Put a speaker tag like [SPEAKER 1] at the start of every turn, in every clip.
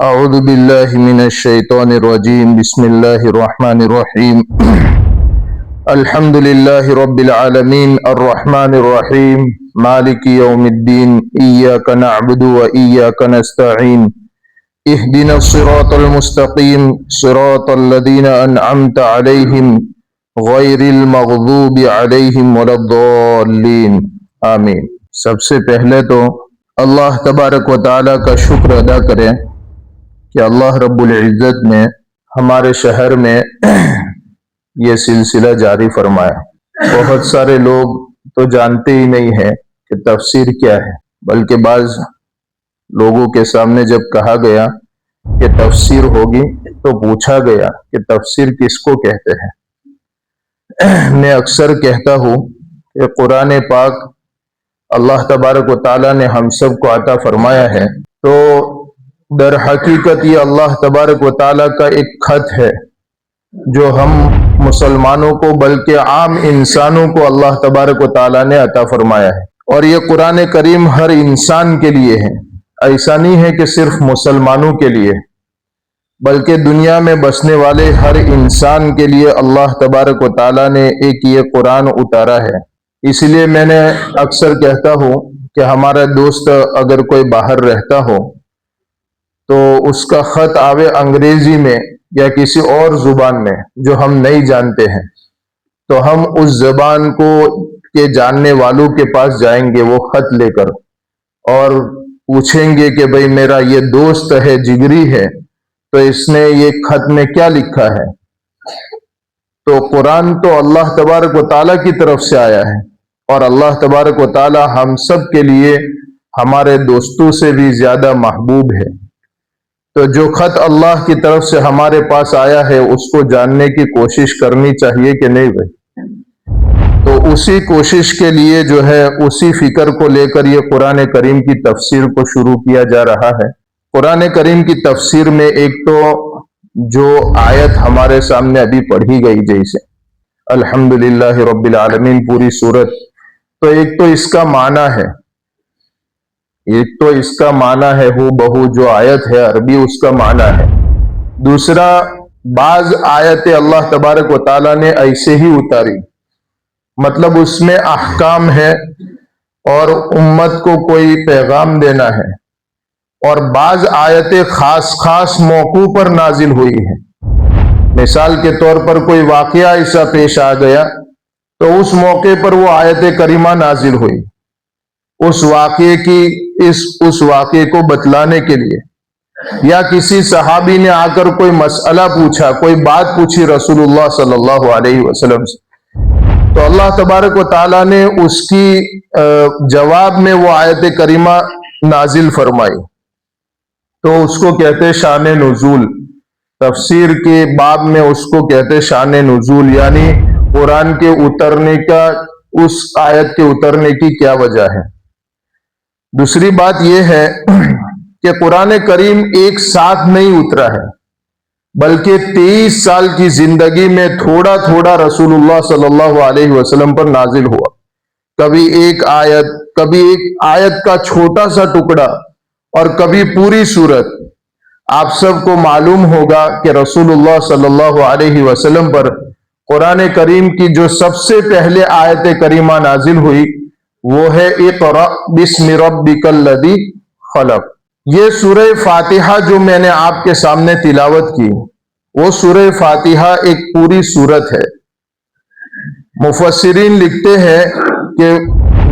[SPEAKER 1] أعوذ بالله من الشيطان الرجيم بسم الله الرحمن الرحيم الحمد لله رب العالمين الرحمن الرحيم مالك يوم الدين إياك نعبد وإياك نستعين اهدنا الصراط المستقيم صراط الذين أنعمت عليهم غير المغضوب عليهم ولا الضالين آمین۔ سب سے پہلے تو اللہ تبارک و تعالیٰ کا شکر ادا کریں کہ اللہ رب العزت نے ہمارے شہر میں یہ سلسلہ جاری فرمایا۔ بہت سارے لوگ تو جانتے ہی نہیں ہیں کہ تفسیر کیا ہے، بلکہ بعض لوگوں کے سامنے جب کہا گیا کہ تفسیر ہوگی تو پوچھا گیا کہ تفسیر کس کو کہتے ہیں۔ میں اکثر کہتا ہوں کہ قرآن پاک اللہ تبارک و تعالیٰ نے ہم سب کو عطا فرمایا ہے، تو در حقیقت یہ اللہ تبارک و تعالیٰ کا ایک خط ہے جو ہم مسلمانوں کو بلکہ عام انسانوں کو اللہ تبارک و تعالیٰ نے عطا فرمایا ہے، اور یہ قرآن کریم ہر انسان کے لیے ہے۔ ایسا نہیں ہے کہ صرف مسلمانوں کے لیے، بلکہ دنیا میں بسنے والے ہر انسان کے لیے اللہ تبارک و تعالیٰ نے ایک یہ قرآن اتارا ہے۔ اس لیے میں نے اکثر کہتا ہوں کہ ہمارا دوست اگر کوئی باہر رہتا ہو تو اس کا خط آوے انگریزی میں یا کسی اور زبان میں جو ہم نہیں جانتے ہیں، تو ہم اس زبان کو کے جاننے والوں کے پاس جائیں گے وہ خط لے کر اور پوچھیں گے کہ بھئی میرا یہ دوست ہے، جگری ہے، تو اس نے یہ خط میں کیا لکھا ہے؟ تو قرآن تو اللہ تبارک و تعالیٰ کی طرف سے آیا ہے، اور اللہ تبارک و تعالیٰ ہم سب کے لیے ہمارے دوستوں سے بھی زیادہ محبوب ہے۔ تو جو خط اللہ کی طرف سے ہمارے پاس آیا ہے اس کو جاننے کی کوشش کرنی چاہیے کہ نہیں بھائی؟ تو اسی کوشش کے لیے جو ہے، اسی فکر کو لے کر یہ قرآن کریم کی تفسیر کو شروع کیا جا رہا ہے۔ قرآن کریم کی تفسیر میں ایک تو جو آیت ہمارے سامنے ابھی پڑھی گئی جیسے الحمدللہ رب العالمین پوری سورت، تو ایک تو اس کا معنی ہے، ہو بہو جو آیت ہے عربی اس کا معنی ہے۔ دوسرا، بعض آیت اللہ تبارک و تعالیٰ نے ایسے ہی اتاری، مطلب اس میں احکام ہے اور امت کو کوئی پیغام دینا ہے، اور بعض آیتیں خاص موقعوں پر نازل ہوئی ہیں۔ مثال کے طور پر کوئی واقعہ ایسا پیش آ گیا تو اس موقع پر وہ آیت کریمہ نازل ہوئی، اس واقعے کو بتلانے کے لیے، یا کسی صحابی نے آ کر کوئی مسئلہ پوچھا، کوئی بات پوچھی رسول اللہ صلی اللہ علیہ وسلم سے، تو اللہ تبارک و تعالیٰ نے اس کی جواب میں وہ آیت کریمہ نازل فرمائی، تو اس کو کہتے شان نزول۔ تفسیر کے باب میں اس کو کہتے شان نزول، یعنی قرآن کے اترنے کا، اس آیت کے اترنے کی کیا وجہ ہے۔ دوسری بات یہ ہے کہ قرآن کریم ایک ساتھ نہیں اترا ہے، بلکہ 23 سال کی زندگی میں تھوڑا تھوڑا رسول اللہ صلی اللہ علیہ وسلم پر نازل ہوا۔ کبھی ایک آیت کا چھوٹا سا ٹکڑا اور کبھی پوری سورت۔ آپ سب کو معلوم ہوگا کہ رسول اللہ صلی اللہ علیہ وسلم پر قرآن کریم کی جو سب سے پہلے آیت کریمہ نازل ہوئی وہ ہے اقرأ بسم ربک الذی خلق۔ یہ سورہ فاتحہ جو میں نے آپ کے سامنے تلاوت کی، وہ سورہ فاتحہ ایک پوری سورت ہے۔ مفسرین لکھتے ہیں کہ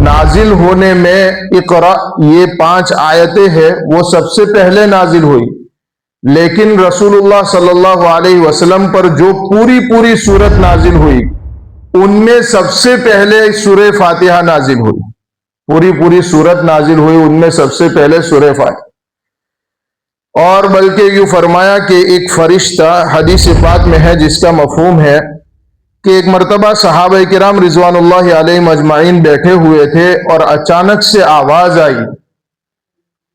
[SPEAKER 1] نازل ہونے میں اقرأ یہ 5 آیتیں ہیں، وہ سب سے پہلے نازل ہوئی، لیکن رسول اللہ صلی اللہ علیہ وسلم پر جو پوری سورت نازل ہوئی ان میں سب سے پہلے سورہ فاتحہ نازل ہوئی، پوری سورت نازل ہوئی، ان میں سب سے پہلے سورہ فاتحہ۔ اور بلکہ یوں فرمایا کہ ایک فرشتہ حدیث پاک میں ہے جس کا مفہوم ہے کہ ایک مرتبہ صحابہ کرام رضوان اللہ علیہم اجمعین بیٹھے ہوئے تھے اور اچانک سے آواز آئی،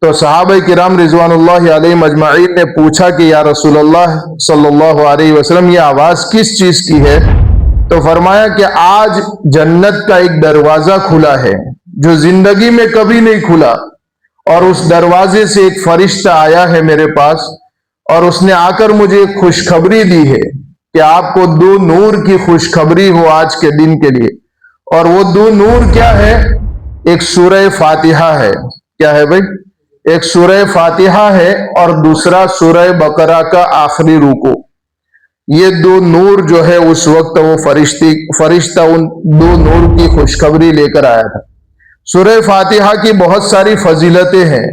[SPEAKER 1] تو صحابہ کرام رضوان اللہ علیہم اجمعین نے پوچھا کہ یا رسول اللہ صلی اللہ علیہ وسلم یہ آواز کس چیز کی ہے؟ تو فرمایا کہ آج جنت کا ایک دروازہ کھلا ہے جو زندگی میں کبھی نہیں کھلا، اور اس دروازے سے ایک فرشتہ آیا ہے میرے پاس اور اس نے آ کر مجھے ایک خوشخبری دی ہے کہ آپ کو 2 نور کی خوشخبری ہو آج کے دن کے لیے. اور وہ 2 نور کیا ہے؟ ایک سورہ فاتحہ ہے. کیا ہے بھائی؟ ایک سورہ فاتحہ ہے اور دوسرا سورہ بقرہ کا آخری رکوع. یہ 2 نور جو ہے اس وقت وہ فرشتہ ان 2 نور کی خوشخبری لے کر آیا تھا. سورہ فاتحہ کی بہت ساری فضیلتیں ہیں.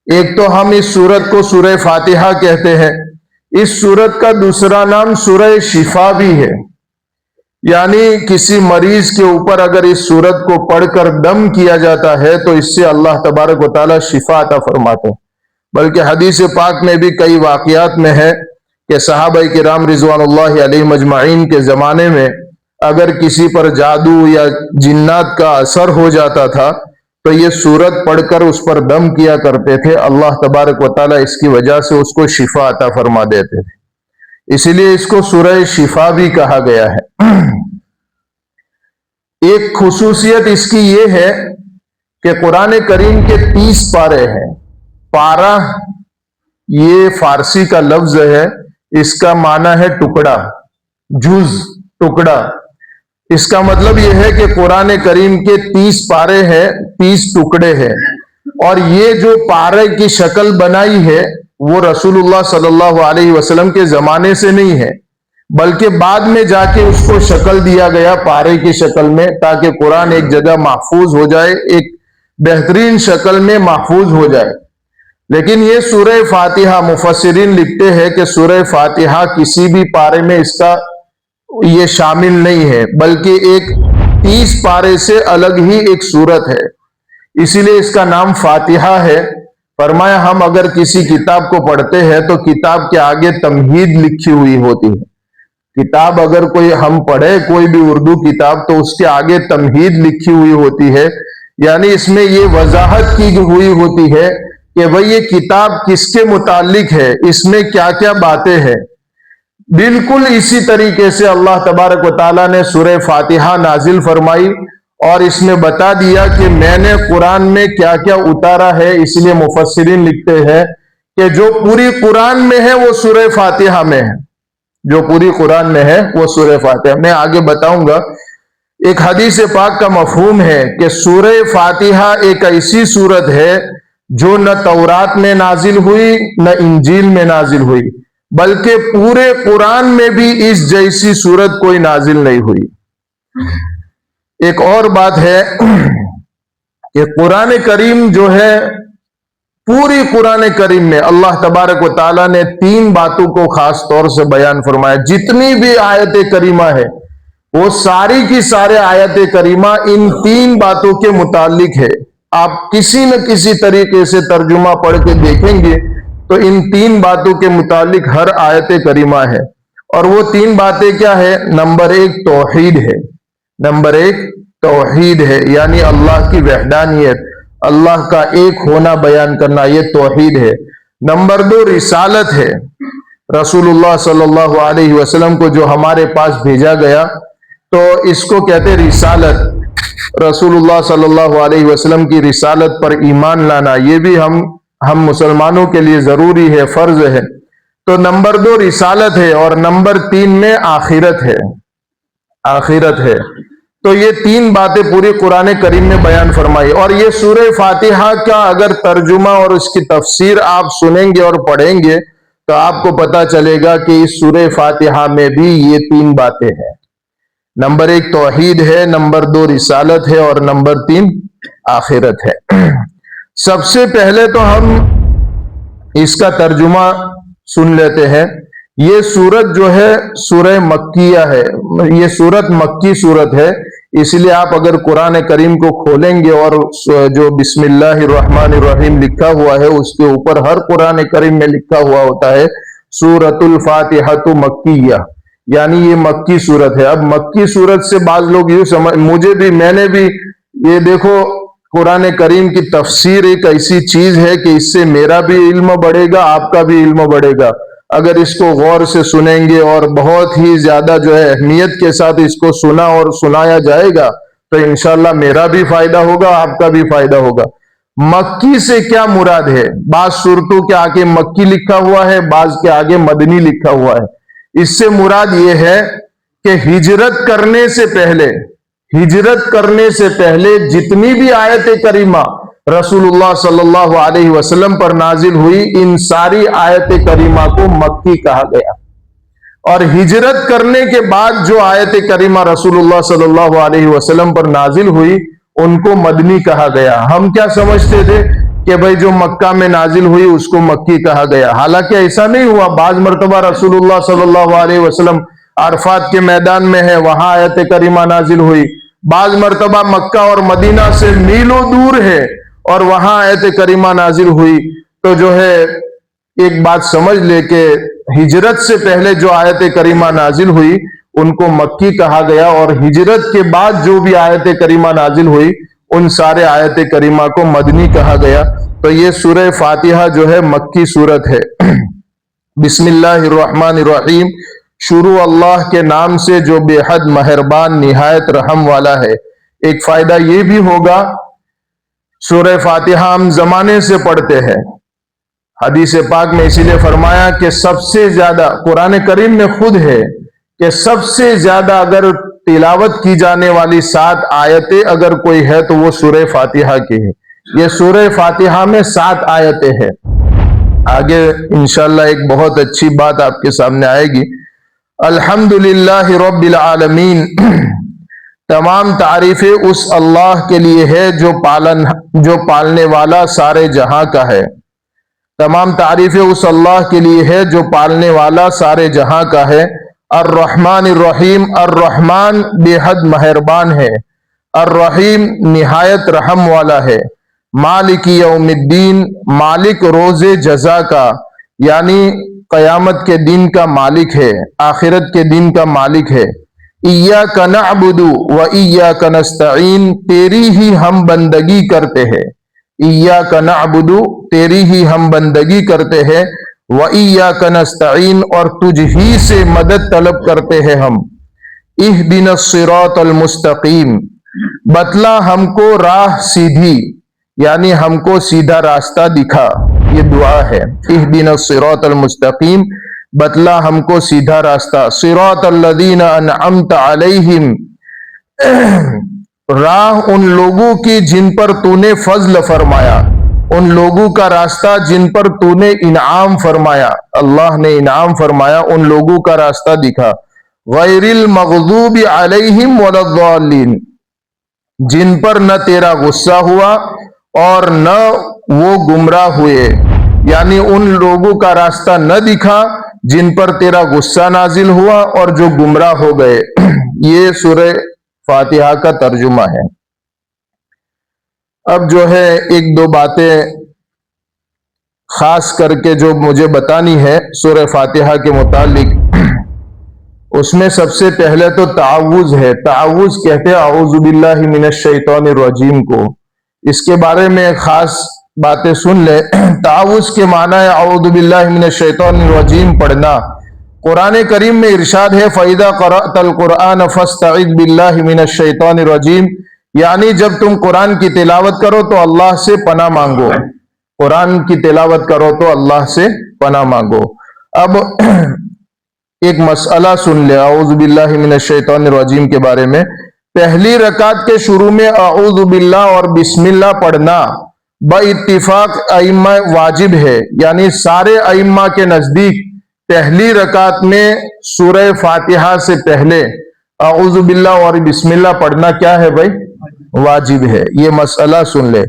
[SPEAKER 1] ایک تو ہم اس سورت کو سورہ فاتحہ کہتے ہیں. اس سورت کا دوسرا نام سورہ شفا بھی ہے. یعنی کسی مریض کے اوپر اگر اس سورت کو پڑھ کر دم کیا جاتا ہے تو اس سے اللہ تبارک و تعالی شفا عطا فرماتے ہیں. بلکہ حدیث پاک میں بھی کئی واقعات میں ہے کہ صحابہ کرام رضوان اللہ علیہم اجمعین کے زمانے میں اگر کسی پر جادو یا جنات کا اثر ہو جاتا تھا تو یہ سورت پڑھ کر اس پر دم کیا کرتے تھے. اللہ تبارک و تعالی اس کی وجہ سے اس کو شفا عطا فرما دیتے تھے. اسی لیے اس کو سورہ شفا بھی کہا گیا ہے. ایک خصوصیت اس کی یہ ہے کہ قرآن کریم کے 30 پارے ہیں. پارہ یہ فارسی کا لفظ ہے. اس کا معنی ہے ٹکڑا، جز، ٹکڑا. اس کا مطلب یہ ہے کہ قرآن کریم کے 30 پارے ہیں، 30 ٹکڑے ہیں. اور یہ جو پارے کی شکل بنائی ہے وہ رسول اللہ صلی اللہ علیہ وسلم کے زمانے سے نہیں ہے، بلکہ بعد میں جا کے اس کو شکل دیا گیا پارے کی شکل میں، تاکہ قرآن ایک جگہ محفوظ ہو جائے، ایک بہترین شکل میں محفوظ ہو جائے. لیکن یہ سورہ فاتحہ، مفسرین لکھتے ہیں کہ سورہ فاتحہ کسی بھی پارے میں اس کا یہ شامل نہیں ہے، بلکہ ایک 30 پارے سے الگ ہی ایک سورت ہے. اسی لیے اس کا نام فاتحہ ہے. فرمایا ہم اگر کسی کتاب کو پڑھتے ہیں تو کتاب کے آگے تمہید لکھی ہوئی ہوتی ہے. کتاب اگر کوئی ہم پڑھے، کوئی بھی اردو کتاب، تو اس کے آگے تمہید لکھی ہوئی ہوتی ہے. یعنی اس میں یہ وضاحت کی ہوئی ہوتی ہے کہ بھئی یہ کتاب کس کے متعلق ہے، اس میں کیا کیا باتیں ہیں. بالکل اسی طریقے سے اللہ تبارک و تعالیٰ نے سورہ فاتحہ نازل فرمائی اور اس میں بتا دیا کہ میں نے قرآن میں کیا کیا اتارا ہے. اس لیے مفسرین لکھتے ہیں کہ جو پوری قرآن میں ہے وہ سورہ فاتحہ میں ہے. جو پوری قرآن میں ہے وہ سورہ فاتحہ. میں آگے بتاؤں گا. ایک حدیث پاک کا مفہوم ہے کہ سورہ فاتحہ ایک ایسی سورت ہے جو نہ تورات میں نازل ہوئی نہ انجیل میں نازل ہوئی، بلکہ پورے قرآن میں بھی اس جیسی سورت کوئی نازل نہیں ہوئی. ایک اور بات ہے کہ قرآن کریم جو ہے، پوری قرآن کریم میں اللہ تبارک و تعالیٰ نے 3 باتوں کو خاص طور سے بیان فرمایا. جتنی بھی آیت کریمہ ہے وہ ساری کی سارے آیت کریمہ ان 3 باتوں کے متعلق ہے. آپ کسی نہ کسی طریقے سے ترجمہ پڑھ کے دیکھیں گے تو ان 3 باتوں کے متعلق ہر آیت کریمہ ہے. اور وہ 3 باتیں کیا ہے؟ نمبر 1 توحید ہے. نمبر 1 توحید ہے، یعنی اللہ کی وحدانیت، اللہ کا ایک ہونا بیان کرنا، یہ توحید ہے. نمبر 2 رسالت ہے. رسول اللہ صلی اللہ علیہ وسلم کو جو ہمارے پاس بھیجا گیا تو اس کو کہتے رسالت. رسول اللہ صلی اللہ علیہ وسلم کی رسالت پر ایمان لانا یہ بھی ہم مسلمانوں کے لیے ضروری ہے، فرض ہے. تو نمبر 2 رسالت ہے اور نمبر 3 میں آخرت ہے. آخرت ہے. تو یہ 3 باتیں پوری قرآن کریم میں بیان فرمائی. اور یہ سورہ فاتحہ کا اگر ترجمہ اور اس کی تفسیر آپ سنیں گے اور پڑھیں گے تو آپ کو پتا چلے گا کہ اس سورہ فاتحہ میں بھی یہ 3 باتیں ہیں. نمبر 1 توحید ہے، نمبر 2 رسالت ہے اور نمبر 3 آخرت ہے. سب سے پہلے تو ہم اس کا ترجمہ سن لیتے ہیں. یہ سورت جو ہے سورہ مکیہ ہے. یہ سورت مکی سورت ہے. اس لیے آپ اگر قرآن کریم کو کھولیں گے اور جو بسم اللہ الرحمن الرحیم لکھا ہوا ہے اس کے اوپر ہر قرآن کریم میں لکھا ہوا ہوتا ہے سورۃ الفاتحہ مکیہ، یعنی یہ مکی سورت ہے. اب مکی سورت سے بعض لوگ یوں سمجھ، میں نے بھی یہ دیکھو، قرآن کریم کی تفسیر ایک ایسی چیز ہے کہ اس سے میرا بھی علم بڑھے گا، آپ کا بھی علم بڑھے گا. اگر اس کو غور سے سنیں گے اور بہت ہی زیادہ جو ہے اہمیت کے ساتھ اس کو سنا اور سنایا جائے گا تو انشاءاللہ میرا بھی فائدہ ہوگا، آپ کا بھی فائدہ ہوگا. مکی سے کیا مراد ہے؟ بعض صورتوں کے آگے مکی لکھا ہوا ہے، بعض کے آگے مدنی لکھا ہوا ہے۔ اس سے مراد یہ ہے کہ ہجرت کرنے سے پہلے جتنی بھی آیت کریمہ رسول اللہ صلی اللہ علیہ وسلم پر نازل ہوئی، ان ساری آیت کریمہ کو مکی کہا گیا، اور ہجرت کرنے کے بعد جو آیت کریمہ رسول اللہ صلی اللہ علیہ وسلم پر نازل ہوئی ان کو مدنی کہا گیا۔ ہم کیا سمجھتے تھے کہ بھئی جو مکہ میں نازل ہوئی اس کو مکی کہا گیا، حالانکہ ایسا نہیں ہوا۔ بعض مرتبہ رسول اللہ صلی اللہ علیہ وسلم عرفات کے میدان میں ہے، وہاں آیت کریمہ نازل ہوئی۔ بعض مرتبہ مکہ اور مدینہ سے میلوں دور ہے اور وہاں آیت کریمہ نازل ہوئی۔ تو جو ہے ایک بات سمجھ لے کہ ہجرت سے پہلے جو آیت کریمہ نازل ہوئی ان کو مکی کہا گیا، اور ہجرت کے بعد جو بھی آیت کریمہ نازل ہوئی ان سارے آیت کریمہ کو مدنی کہا گیا۔ تو یہ سورہ فاتحہ جو ہے مکی سورت ہے۔ بسم اللہ الرحمن الرحیم، شروع اللہ کے نام سے جو بے حد مہربان نہایت رحم والا ہے۔ ایک فائدہ یہ بھی ہوگا، سورہ فاتحہ ہم زمانے سے پڑھتے ہیں۔ حدیث پاک میں اسی لیے فرمایا کہ سب سے زیادہ، قرآن کریم میں خود ہے کہ سب سے زیادہ اگر تلاوت کی جانے والی 7 آیتیں اگر کوئی ہے تو وہ سورہ فاتحہ کی ہے۔ یہ سورہ فاتحہ میں 7 آیتیں ہیں۔ آگے انشاءاللہ ایک بہت اچھی بات آپ کے سامنے آئے گی۔ الحمدللہ رب العالمین، تمام تعریفیں اس اللہ کے لیے ہے جو پالنے والا سارے جہاں کا ہے۔ تمام تعریفیں اس اللہ کے لیے ہے جو پالنے والا سارے جہاں کا ہے۔ الرحمن الرحیم، الرحمن بے حد مہربان ہے، الرحیم نہایت رحم والا ہے۔ مالک یوم الدین، مالک روز جزا کا، یعنی قیامت کے دن کا مالک ہے، آخرت کے دن کا مالک ہے۔ ایاک نعبد و ایاک نستعین، تیری ہی ہم بندگی کرتے ہیں۔ ایاک نعبد، تیری ہی ہم بندگی کرتے ہیں، وَإِيَّاكَ نَسْتَعِينُ، اور تجھ ہی سے مدد طلب کرتے ہیں ہم۔ اهْدِنَا الصِّرَاطَ الْمُسْتَقِيمَ، بتلا ہم کو راہ سیدھی، یعنی ہم کو سیدھا راستہ دکھا، یہ دعا ہے۔ اهْدِنَا الصِّرَاطَ الْمُسْتَقِيمَ، بتلا ہم کو سیدھا راستہ۔ صِرَاطَ الَّذِينَ أَنْعَمْتَ عَلَيْهِمْ، راہ ان لوگوں کی جن پر تو نے فضل فرمایا، ان لوگوں کا راستہ جن پر تو نے انعام فرمایا، اللہ نے انعام فرمایا، ان لوگوں کا راستہ دکھا۔ غیر المغضوب علیہم ولا الضالین، جن پر نہ تیرا غصہ ہوا اور نہ وہ گمراہ ہوئے، یعنی ان لوگوں کا راستہ نہ دکھا جن پر تیرا غصہ نازل ہوا اور جو گمراہ ہو گئے۔ یہ سورہ فاتحہ کا ترجمہ ہے۔ اب جو ہے ایک دو باتیں خاص کر کے جو مجھے بتانی ہے سورہ فاتحہ کے متعلق، اس میں سب سے پہلے تو تعوذ ہے۔ تعوذ کہتے ہیں اعوذ باللہ من الشیطان الرجیم کو۔ اس کے بارے میں خاص باتیں سن لے۔ تعوذ کے معنی ہے اعوذ باللہ من الشیطان الرجیم پڑھنا۔ قرآن کریم میں ارشاد ہے فَإِذَا قَرَأْتَ الْقُرْآنَ فَاسْتَعِذْ بِاللَّهِ مِنَ الشَّيْطَانِ الرَّجِيمِ، یعنی جب تم قرآن کی تلاوت کرو تو اللہ سے پناہ مانگو۔ قرآن کی تلاوت کرو تو اللہ سے پناہ مانگو۔ اب ایک مسئلہ سن لے اعوذ باللہ من الشیطان الرجیم کے بارے میں۔ پہلی رکعت کے شروع میں اعوذ باللہ اور بسم اللہ پڑھنا باتفاق ائمہ واجب ہے، یعنی سارے ائمہ کے نزدیک پہلی رکعت میں سورہ فاتحہ سے پہلے اعوذ باللہ اور بسم اللہ پڑھنا کیا ہے بھائی؟ واجب ہے۔ یہ مسئلہ سن لے۔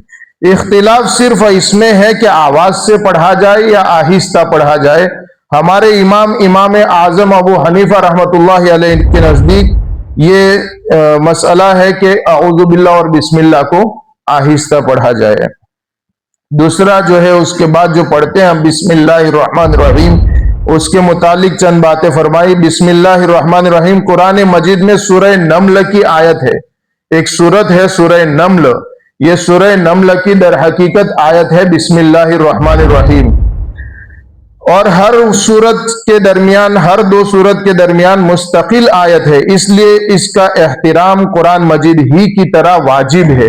[SPEAKER 1] اختلاف صرف اس میں ہے کہ آواز سے پڑھا جائے یا آہستہ پڑھا جائے۔ ہمارے امام اعظم ابو حنیفہ رحمۃ اللہ علیہ کے نزدیک یہ مسئلہ ہے کہ اعوذ باللہ اور بسم اللہ کو آہستہ پڑھا جائے۔ دوسرا جو ہے اس کے بعد جو پڑھتے ہیں بسم اللہ الرحمن الرحیم، اس کے متعلق چند باتیں فرمائی۔ بسم اللہ الرحمن الرحیم قرآن مجید میں سورہ نمل کی آیت ہے، ایک سورت ہے سورہ نمل۔ یہ سورہ نمل کی در حقیقت آیت ہے بسم اللہ الرحمن الرحیم، اور ہر سورت کے درمیان، ہر دو سورت کے درمیان مستقل آیت ہے، اس لیے اس کا احترام قرآن مجید ہی کی طرح واجب ہے۔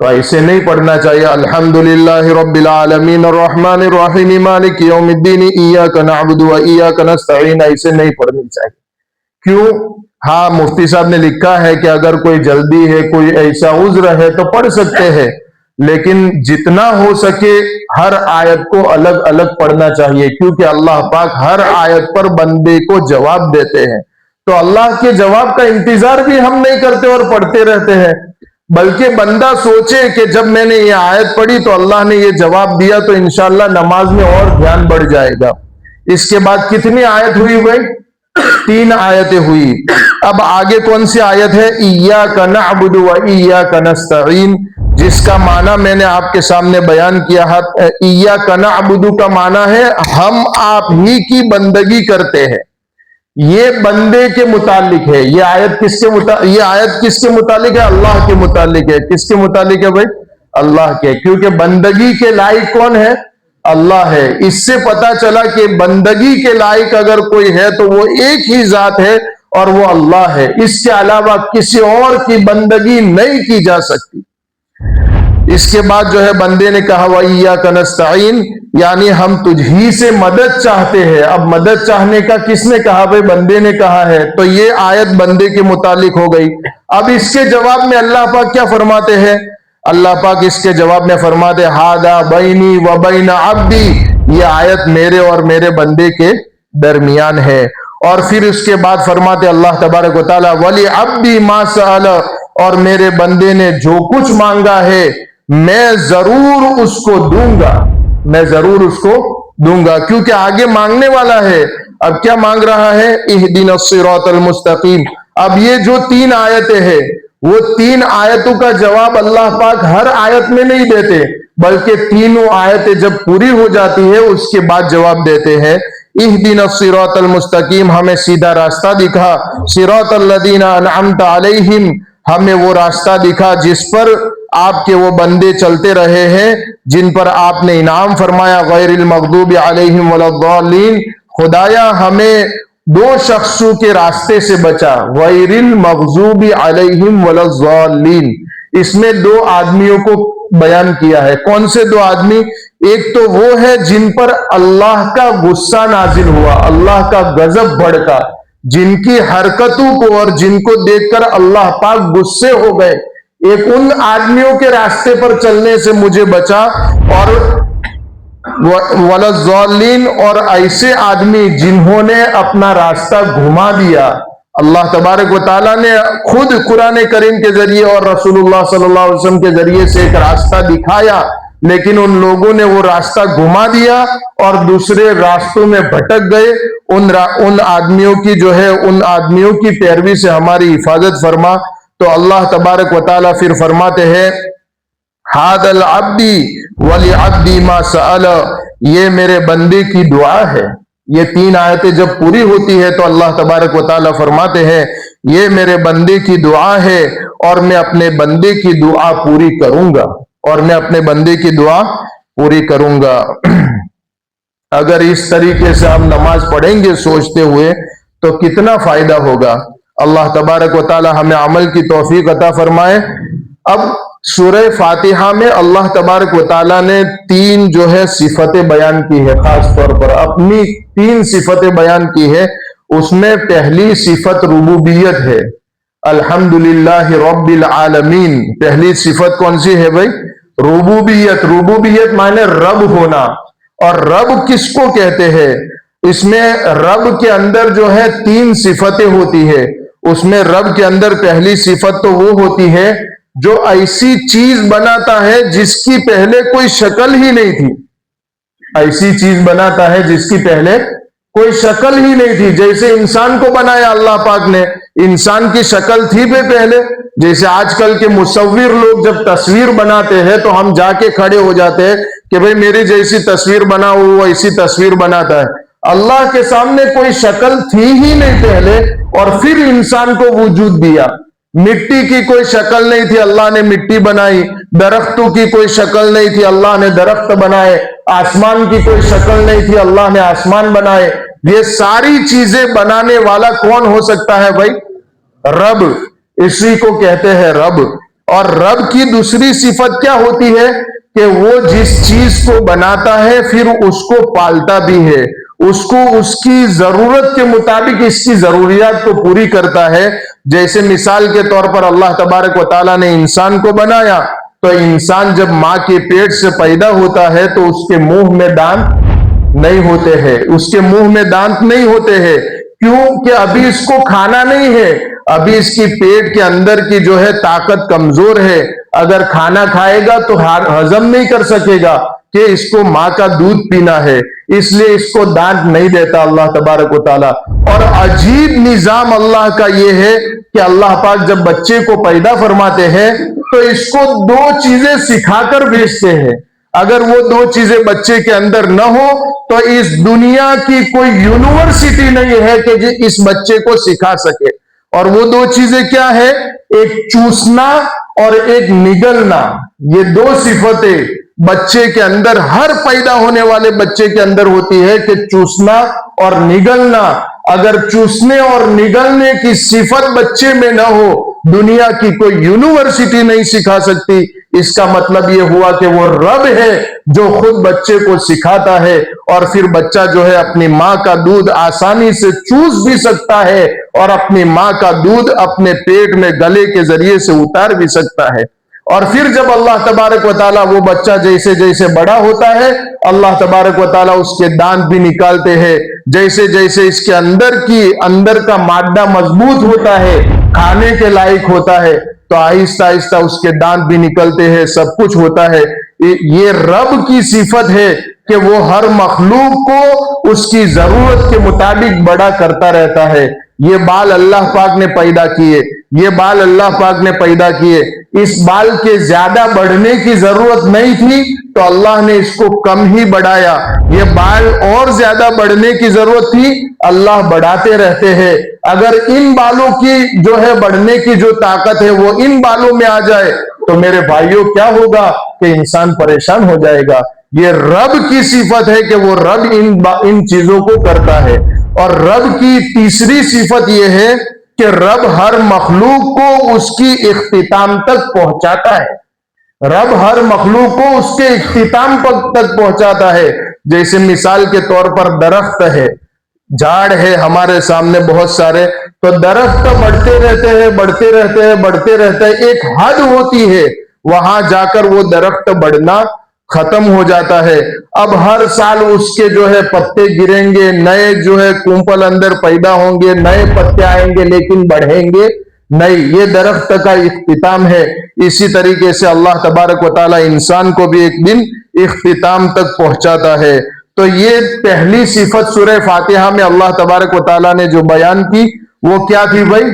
[SPEAKER 1] تو ایسے نہیں پڑھنا چاہیے الحمدللہ رب العالمین الرحمن الرحیم مالک یوم الدین ایاک نعبد و ایاک نستعین، ایسے نہیں پڑھنی چاہیے۔ کیوں؟ ہاں مفتی صاحب نے لکھا ہے کہ اگر کوئی جلدی ہے، کوئی ایسا عذر ہے تو پڑھ سکتے ہیں، لیکن جتنا ہو سکے ہر آیت کو الگ الگ پڑھنا چاہیے، کیونکہ اللہ پاک ہر آیت پر بندے کو جواب دیتے ہیں۔ تو اللہ کے جواب کا انتظار بھی ہم نہیں کرتے اور پڑھتے رہتے ہیں، بلکہ بندہ سوچے کہ جب میں نے یہ آیت پڑھی تو اللہ نے یہ جواب دیا تو انشاءاللہ نماز میں اور دھیان بڑھ جائے گا۔ اس کے بعد کتنی آیت ہوئی بھائی؟ 3 آیتیں ہوئی۔ اب آگے کون سی آیت ہے؟ ایاک نعبد و ایاک نستعین، جس کا معنی میں نے آپ کے سامنے بیان کیا ہے۔ ایاک نعبد کا معنی ہے ہم آپ ہی کی بندگی کرتے ہیں، یہ بندے کے متعلق ہے۔ یہ آیت کس کے متعلق ہے؟ اللہ کے متعلق ہے۔ کس کے متعلق ہے بھائی؟ اللہ کے، کیونکہ بندگی کے لائق کون ہے؟ اللہ ہے۔ اس سے پتا چلا کہ بندگی کے لائق اگر کوئی ہے تو وہ ایک ہی ذات ہے اور وہ اللہ ہے، اس کے علاوہ کسی اور کی بندگی نہیں کی جا سکتی۔ اس کے بعد جو ہے بندے نے کہا وَإِيَّاكَ نَسْتَعِينُ، یعنی ہم تجھ ہی سے مدد چاہتے ہیں۔ اب مدد چاہنے کا کس نے کہا بھائی؟ بندے نے کہا ہے، تو یہ آیت بندے کے متعلق ہو گئی۔ اب اس کے جواب میں اللہ پاک کیا فرماتے ہیں؟ اللہ پاک اس کے جواب میں فرماتے ہیں ہَذَا بَيْنِي وَبَيْنَ عَبْدِي، یہ آیت میرے اور میرے بندے کے درمیان ہے۔ اور پھر اس کے بعد فرماتے اللہ تبارک و تعالیٰ وَلِعَبْدِي مَا سَأَلَ، اور میرے بندے نے جو کچھ مانگا ہے میں ضرور اس کو دوں گا، میں ضرور اس کو دوں گا، کیونکہ آگے مانگنے والا ہے۔ اب کیا مانگ رہا ہے؟ اہدنا الصراط المستقیم۔ اب یہ جو 3 آیتیں ہیں وہ 3 آیتوں کا جواب اللہ پاک ہر آیت میں نہیں دیتے، بلکہ تینوں آیتیں جب پوری ہو جاتی ہے اس کے بعد جواب دیتے ہیں اہدنا الصراط المستقیم، ہمیں سیدھا راستہ دکھا، صراط الذین انعمت علیہم، ہمیں وہ راستہ دکھا جس پر آپ کے وہ بندے چلتے رہے ہیں جن پر آپ نے انعام فرمایا، غیر المغضوب علیہم ولا الضالین۔ خدایا ہمیں 2 شخصوں کے راستے سے بچا، غیر المغضوب علیہم ولا الضالین۔ اس میں 2 آدمیوں کو بیان کیا ہے۔ کون سے 2 آدمی؟ ایک تو وہ ہے جن پر اللہ کا غصہ نازل ہوا، اللہ کا غضب بھڑکا، جن کی حرکتوں کو اور جن کو دیکھ کر اللہ پاک غصے ہو گئے۔ ایک ان آدمیوں کے راستے پر چلنے سے مجھے بچا، اور ولا الضالین، اور ایسے آدمی جنہوں نے اپنا راستہ گھما دیا۔ اللہ تبارک و تعالیٰ نے خود قرآن کریم کے ذریعے اور رسول اللہ صلی اللہ علیہ وسلم کے ذریعے سے ایک راستہ دکھایا، لیکن ان لوگوں نے وہ راستہ گھما دیا اور دوسرے راستوں میں بھٹک گئے۔ ان آدمیوں کی جو ہے ان آدمیوں کی پیروی سے ہماری حفاظت فرما۔ تو اللہ تبارک و تعالیٰ پھر فرماتے ہیں ہَذَا الْعَبْدِ وَلِعَبْدِ مَا سَأَلَ، یہ میرے بندے کی دعا ہے۔ یہ 3 آیتیں جب پوری ہوتی ہے تو اللہ تبارک و تعالیٰ فرماتے ہیں یہ میرے بندے کی دعا ہے اور میں اپنے بندے کی دعا پوری کروں گا، اور میں اپنے بندے کی دعا پوری کروں گا۔ اگر اس طریقے سے ہم نماز پڑھیں گے سوچتے ہوئے تو کتنا فائدہ ہوگا۔ اللہ تبارک و تعالی ہمیں عمل کی توفیق عطا فرمائے۔ اب سورہ فاتحہ میں اللہ تبارک و تعالی نے 3 جو ہے صفتیں بیان کی ہے، خاص طور پر اپنی 3 صفتیں بیان کی ہے۔ اس میں پہلی صفت ربوبیت ہے، الحمدللہ رب العالمین۔ پہلی صفت کون سی ہے بھائی؟ ربوبیت۔ ربوبیت معنی رب ہونا، اور رب کس کو کہتے ہیں؟ اس میں رب کے اندر جو ہے 3 صفتیں ہوتی ہے۔ اس میں رب کے اندر پہلی صفت تو وہ ہوتی ہے جو ایسی چیز بناتا ہے جس کی پہلے کوئی شکل ہی نہیں تھی۔ ایسی چیز بناتا ہے جس کی پہلے کوئی شکل ہی نہیں تھی۔ جیسے انسان کو بنایا اللہ پاک نے، انسان کی شکل تھی پہلے۔ جیسے آج کل کے مصور لوگ جب تصویر بناتے ہیں تو ہم جا کے کھڑے ہو جاتے ہیں کہ بھئی میری جیسی تصویر بناؤ، وہ ایسی تصویر بناتا ہے۔ اللہ کے سامنے کوئی شکل تھی ہی نہیں پہلے، اور پھر انسان کو وجود دیا۔ مٹی کی کوئی شکل نہیں تھی، اللہ نے مٹی بنائی۔ درختوں کی کوئی شکل نہیں تھی، اللہ نے درخت بنائے۔ آسمان کی کوئی شکل نہیں تھی، اللہ نے آسمان بنائے۔ یہ ساری چیزیں بنانے والا کون ہو سکتا ہے بھائی؟ رب۔ اسی کو کہتے ہیں رب۔ اور رب کی دوسری صفت کیا ہوتی ہے کہ وہ جس چیز کو بناتا ہے پھر اس کو پالتا بھی ہے، اس کو اس کی ضرورت کے مطابق اس کی ضروریات کو پوری کرتا ہے۔ جیسے مثال کے طور پر اللہ تبارک و تعالیٰ نے انسان کو بنایا، تو انسان جب ماں کے پیٹ سے پیدا ہوتا ہے تو اس کے منہ میں دانت نہیں ہوتے ہیں، اس کے منہ میں دانت نہیں ہوتے ہیں۔ کیوں کہ ابھی اس کو کھانا نہیں ہے، ابھی اس کی پیٹ کے اندر کی جو ہے طاقت کمزور ہے، اگر کھانا کھائے گا تو ہضم نہیں کر سکے گا کہ اس کو ماں کا دودھ پینا ہے، اس لیے اس کو دانت نہیں دیتا اللہ تبارک و تعالیٰ۔ اور عجیب نظام اللہ کا یہ ہے کہ اللہ پاک جب بچے کو پیدا فرماتے ہیں تو اس کو دو چیزیں سکھا کر بھیجتے ہیں۔ اگر وہ دو چیزیں بچے کے اندر نہ ہو تو اس دنیا کی کوئی یونیورسٹی نہیں ہے کہ اس بچے کو سکھا سکے۔ اور وہ دو چیزیں کیا ہے؟ ایک چوسنا اور ایک نگلنا۔ یہ دو صفتیں بچے کے اندر، ہر پیدا ہونے والے بچے کے اندر ہوتی ہے کہ چوسنا اور نگلنا۔ اگر چوسنے اور نگلنے کی صفت بچے میں نہ ہو، دنیا کی کوئی یونیورسٹی نہیں سکھا سکتی۔ اس کا مطلب یہ ہوا کہ وہ رب ہے جو خود بچے کو سکھاتا ہے، اور پھر بچہ جو ہے اپنی ماں کا دودھ آسانی سے چوس بھی سکتا ہے اور اپنی ماں کا دودھ اپنے پیٹ میں گلے کے ذریعے سے اتار بھی سکتا ہے۔ اور پھر جب اللہ تبارک و تعالیٰ وہ بچہ جیسے جیسے بڑا ہوتا ہے، اللہ تبارک و تعالیٰ اس کے دانت بھی نکالتے ہیں۔ جیسے جیسے اس کے اندر کا مادہ مضبوط ہوتا ہے، کھانے کے لائق ہوتا ہے، تو آہستہ آہستہ اس کے دانت بھی نکلتے ہیں، سب کچھ ہوتا ہے۔ یہ رب کی صفت ہے کہ وہ ہر مخلوق کو اس کی ضرورت کے مطابق بڑا کرتا رہتا ہے۔ یہ بال اللہ پاک نے پیدا کیے، یہ بال اللہ پاک نے پیدا کیے، اس بال کے زیادہ بڑھنے کی ضرورت نہیں تھی تو اللہ نے اس کو کم ہی بڑھایا۔ یہ بال اور زیادہ بڑھنے کی ضرورت تھی، اللہ بڑھاتے رہتے ہیں۔ اگر ان بالوں کی جو ہے بڑھنے کی جو طاقت ہے وہ ان بالوں میں آ جائے تو میرے بھائیوں کیا ہوگا کہ انسان پریشان ہو جائے گا۔ یہ رب کی صفت ہے کہ وہ رب ان چیزوں کو کرتا ہے۔ اور رب کی تیسری صفت یہ ہے کہ رب ہر مخلوق کو اس کی اختتام تک پہنچاتا ہے۔ رب ہر مخلوق کو اس کے اختتام تک پہنچاتا ہے۔ جیسے مثال کے طور پر درخت ہے، جھاڑ ہے ہمارے سامنے بہت سارے، تو درخت بڑھتے رہتے ہیں، بڑھتے رہتے ہیں، بڑھتے رہتے ہیں، ایک حد ہوتی ہے، وہاں جا کر وہ درخت بڑھنا ختم ہو جاتا ہے۔ اب ہر سال اس کے جو ہے پتے گریں گے، نئے جو ہے کونپل اندر پیدا ہوں گے، نئے پتے آئیں گے، لیکن بڑھیں گے نہیں۔ یہ درخت کا اختتام ہے۔ اسی طریقے سے اللہ تبارک و تعالیٰ انسان کو بھی ایک دن اختتام تک پہنچاتا ہے۔ تو یہ پہلی صفت سورہ فاتحہ میں اللہ تبارک و تعالیٰ نے جو بیان کی وہ کیا تھی بھائی؟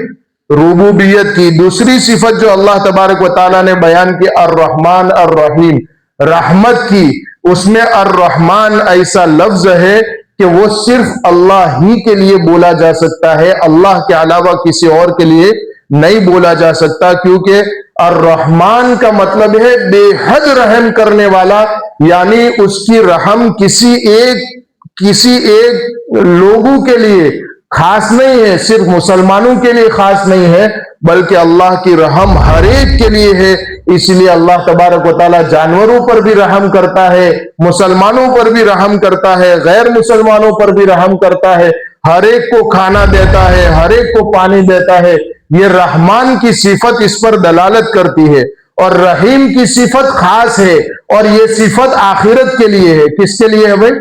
[SPEAKER 1] ربوبیت کی۔ دوسری صفت جو اللہ تبارک و تعالیٰ نے بیان کی الرحمن الرحیم، رحمت کی۔ اس میں الرحمن ایسا لفظ ہے کہ وہ صرف اللہ ہی کے لیے بولا جا سکتا ہے، اللہ کے علاوہ کسی اور کے لیے نہیں بولا جا سکتا، کیونکہ الرحمن کا مطلب ہے بے حد رحم کرنے والا، یعنی اس کی رحم کسی ایک لوگوں کے لیے خاص نہیں ہے، صرف مسلمانوں کے لیے خاص نہیں ہے، بلکہ اللہ کی رحم ہر ایک کے لیے ہے۔ اس لیے اللہ تبارک و تعالیٰ جانوروں پر بھی رحم کرتا ہے، مسلمانوں پر بھی رحم کرتا ہے، غیر مسلمانوں پر بھی رحم کرتا ہے، ہر ایک کو کھانا دیتا ہے، ہر ایک کو پانی دیتا ہے۔ یہ رحمان کی صفت اس پر دلالت کرتی ہے۔ اور رحیم کی صفت خاص ہے، اور یہ صفت آخرت کے لیے ہے۔ کس کے لیے ہے بھائی؟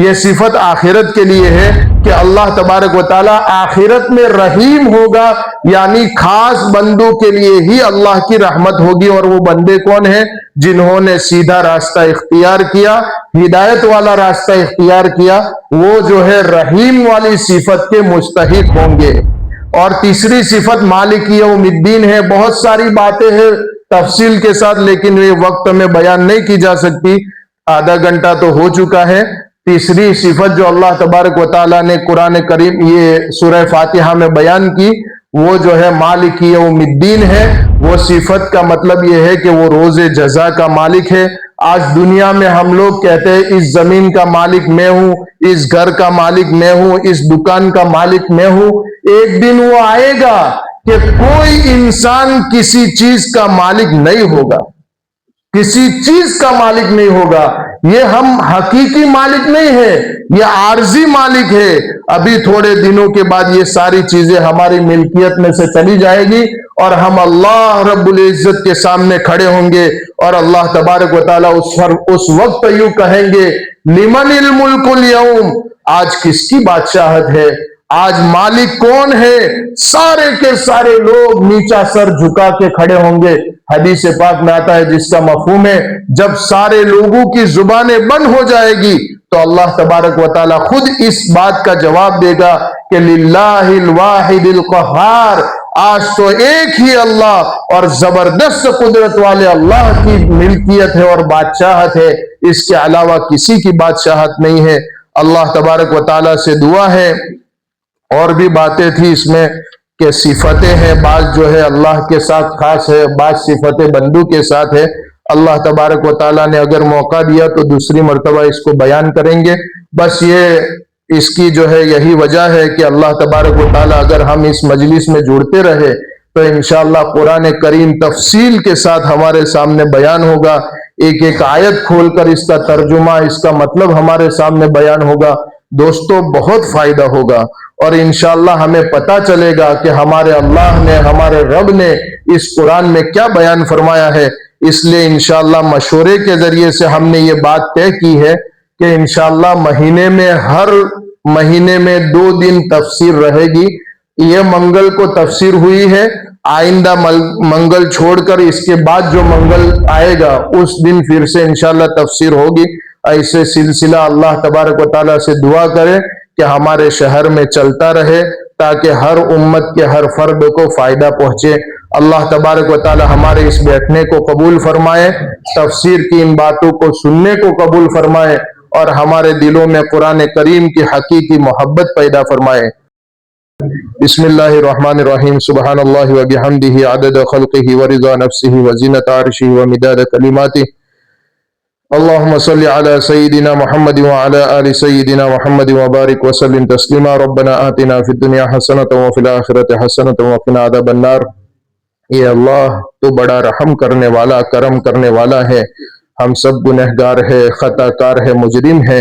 [SPEAKER 1] یہ صفت آخرت کے لیے ہے کہ اللہ تبارک و تعالیٰ آخرت میں رحیم ہوگا، یعنی خاص بندوں کے لیے ہی اللہ کی رحمت ہوگی۔ اور وہ بندے کون ہیں؟ جنہوں نے سیدھا راستہ اختیار کیا، ہدایت والا راستہ اختیار کیا، وہ جو ہے رحیم والی صفت کے مستحق ہوں گے۔ اور تیسری صفت مالک یوم الدین ہے۔ بہت ساری باتیں ہیں تفصیل کے ساتھ، لیکن یہ وقت میں بیان نہیں کی جا سکتی، آدھا گھنٹہ تو ہو چکا ہے۔ تیسری صفت جو اللہ تبارک و تعالیٰ نے قرآن کریم یہ سورہ فاتحہ میں بیان کی وہ جو ہے مالک یوم الدین ہے۔ وہ صفت کا مطلب یہ ہے کہ وہ روز جزا کا مالک ہے۔ آج دنیا میں ہم لوگ کہتے ہیں اس زمین کا مالک میں ہوں، اس گھر کا مالک میں ہوں، اس دکان کا مالک میں ہوں۔ ایک دن وہ آئے گا کہ کوئی انسان کسی چیز کا مالک نہیں ہوگا، کسی چیز کا مالک نہیں ہوگا. یہ ہم حقیقی مالک نہیں ہے، یہ عارضی مالک ہے. ابھی تھوڑے دنوں کے بعد یہ ساری چیزیں ہماری ملکیت میں سے چلی جائے گی اور ہم اللہ رب العزت کے سامنے کھڑے ہوں گے اور اللہ تبارک و تعالیٰ اس وقت یوں کہیں گے لمن الملک اليوم، آج کس کی بادشاہت ہے، آج مالک کون ہے؟ سارے کے سارے لوگ نیچا سر جھکا کے کھڑے ہوں گے. حدیث پاک میں آتا ہے جس کا مفہوم ہے جب سارے لوگوں کی زبانیں بند ہو جائے گی تو اللہ تبارک و تعالیٰ خود اس بات کا جواب دے گا کہ للہ الواحد القہار، آج تو ایک ہی اللہ اور زبردست قدرت والے اللہ کی ملکیت ہے اور بادشاہت ہے، اس کے علاوہ کسی کی بادشاہت نہیں ہے. اللہ تبارک و تعالیٰ سے دعا ہے، اور بھی باتیں تھی اس میں کہ صفتیں ہیں، بعض جو ہے اللہ کے ساتھ خاص ہے، بعض صفتیں بندوں کے ساتھ ہے. اللہ تبارک و تعالیٰ نے اگر موقع دیا تو دوسری مرتبہ اس کو بیان کریں گے. بس یہ اس کی جو ہے یہی وجہ ہے کہ اللہ تبارک و تعالیٰ اگر ہم اس مجلس میں جڑتے رہے تو انشاءاللہ قرآن کریم تفصیل کے ساتھ ہمارے سامنے بیان ہوگا. ایک ایک آیت کھول کر اس کا ترجمہ، اس کا مطلب ہمارے سامنے بیان ہوگا. دوستو بہت فائدہ ہوگا اور انشاءاللہ ہمیں پتہ چلے گا کہ ہمارے اللہ نے، ہمارے رب نے اس قرآن میں کیا بیان فرمایا ہے. اس لیے انشاءاللہ مشورے کے ذریعے سے ہم نے یہ بات طے کی ہے کہ انشاءاللہ ہر مہینے میں 2 دن تفسیر رہے گی. یہ منگل کو تفسیر ہوئی ہے، آئندہ منگل چھوڑ کر اس کے بعد جو منگل آئے گا اس دن پھر سے انشاءاللہ تفسیر ہوگی. ایسے سلسلہ اللہ تبارک و تعالیٰ سے دعا کرے کہ ہمارے شہر میں چلتا رہے تاکہ ہر امت کے ہر فرد کو فائدہ پہنچے. اللہ تبارک و تعالیٰ ہمارے اس بیٹھنے کو قبول فرمائے، تفسیر کی ان باتوں کو سننے کو قبول فرمائے اور ہمارے دلوں میں قرآن کریم کی حقیقی محبت پیدا فرمائے. بسم اللہ الرحمن الرحیم. سبحان اللہ و بحمدہ عدد خلقہ ورضا نفسہ وزینت عرشہ ومداد کلماتہ. اللہم صلی علی سیدنا محمد وعلی آل سیدنا محمد وبارک وسلم تسلیما. ربنا آتنا فی الدنیا حسنۃ وفی الآخرۃ حسنۃ وقنا عذاب النار. اے اللہ تو بڑا رحم کرنے والا، کرم کرنے والا ہے. ہم سب گنہگار ہے، خطا کار ہے، مجرم ہے،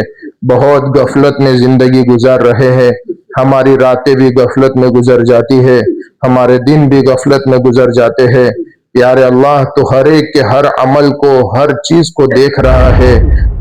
[SPEAKER 1] بہت غفلت میں زندگی گزار رہے ہیں. ہماری راتیں بھی غفلت میں گزر جاتی ہے، ہمارے دن بھی غفلت میں گزر جاتے ہیں. پیارے اللہ تو ہر ایک کے ہر عمل کو، ہر چیز کو دیکھ رہا ہے.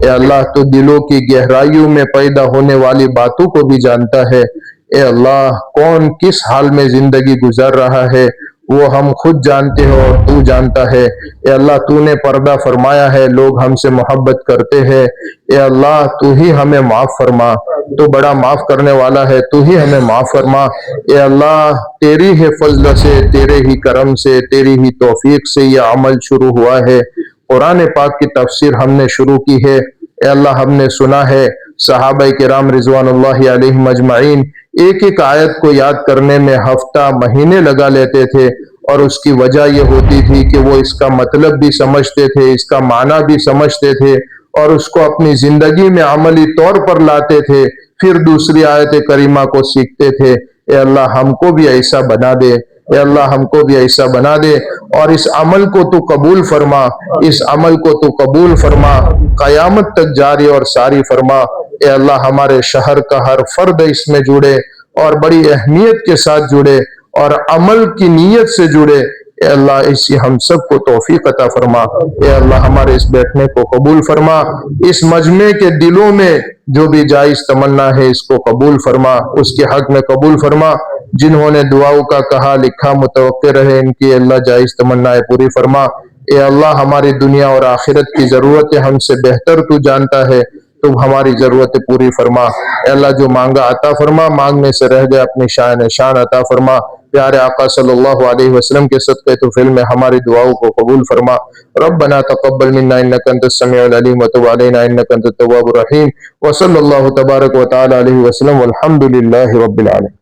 [SPEAKER 1] اے اللہ تو دلوں کی گہرائیوں میں پیدا ہونے والی باتوں کو بھی جانتا ہے. اے اللہ کون کس حال میں زندگی گزار رہا ہے وہ ہم خود جانتے ہو اور تو جانتا ہے. اے اللہ تو نے پردہ فرمایا ہے، لوگ ہم سے محبت کرتے ہیں. اے اللہ تو ہی ہمیں معاف فرما، تو بڑا معاف کرنے والا ہے، تو ہی ہمیں معاف فرما. اے اللہ تیری ہی فضل سے، تیرے ہی کرم سے، تیری ہی توفیق سے یہ عمل شروع ہوا ہے. قرآن پاک کی تفسیر ہم نے شروع کی ہے. اے اللہ ہم نے سنا ہے صحابہ کرام رضوان اللہ علیہم اجمعین ایک ایک آیت کو یاد کرنے میں ہفتہ مہینے لگا لیتے تھے، اور اس کی وجہ یہ ہوتی تھی کہ وہ اس کا مطلب بھی سمجھتے تھے، اس کا معنی بھی سمجھتے تھے اور اس کو اپنی زندگی میں عملی طور پر لاتے تھے، پھر دوسری آیت کریمہ کو سیکھتے تھے. اے اللہ ہم کو بھی ایسا بنا دے، اے اللہ ہم کو بھی ایسا بنا دے اور اس عمل کو تو قبول فرما، اس عمل کو تو قبول فرما، قیامت تک جاری اور ساری فرما. اے اللہ ہمارے شہر کا ہر فرد اس میں جڑے اور بڑی اہمیت کے ساتھ جڑے اور عمل کی نیت سے جڑے. اے اللہ اسی ہم سب کو توفیق عطا فرما. اے اللہ ہمارے اس بیٹھنے کو قبول فرما، اس مجمع کے دلوں میں جو بھی جائز تمنا ہے اس کو قبول فرما، اس کے حق میں قبول فرما. جنہوں نے دعاؤں کا کہا لکھا متوقع رہے ان کی اللہ جائز تمنائیں پوری فرما. اے اللہ ہماری دنیا اور آخرت کی ضرورتیں ہم سے بہتر تو جانتا ہے، تو ہماری ضرورتیں پوری فرما. اے اللہ جو مانگا عطا فرما، مانگنے سے رہ گئے اپنی شان عطا فرما. پیارے آقا صلی اللہ علیہ وسلم کے صدقے طفیل میں ہماری دعاؤں کو قبول فرما. ربنا تقبل منا انک انت السمیع العلیم وتب علینا انک انت التواب الرحیم. وصلی اللہ تبارک و تعالی علیہ وسلم والحمد للہ رب العالمین.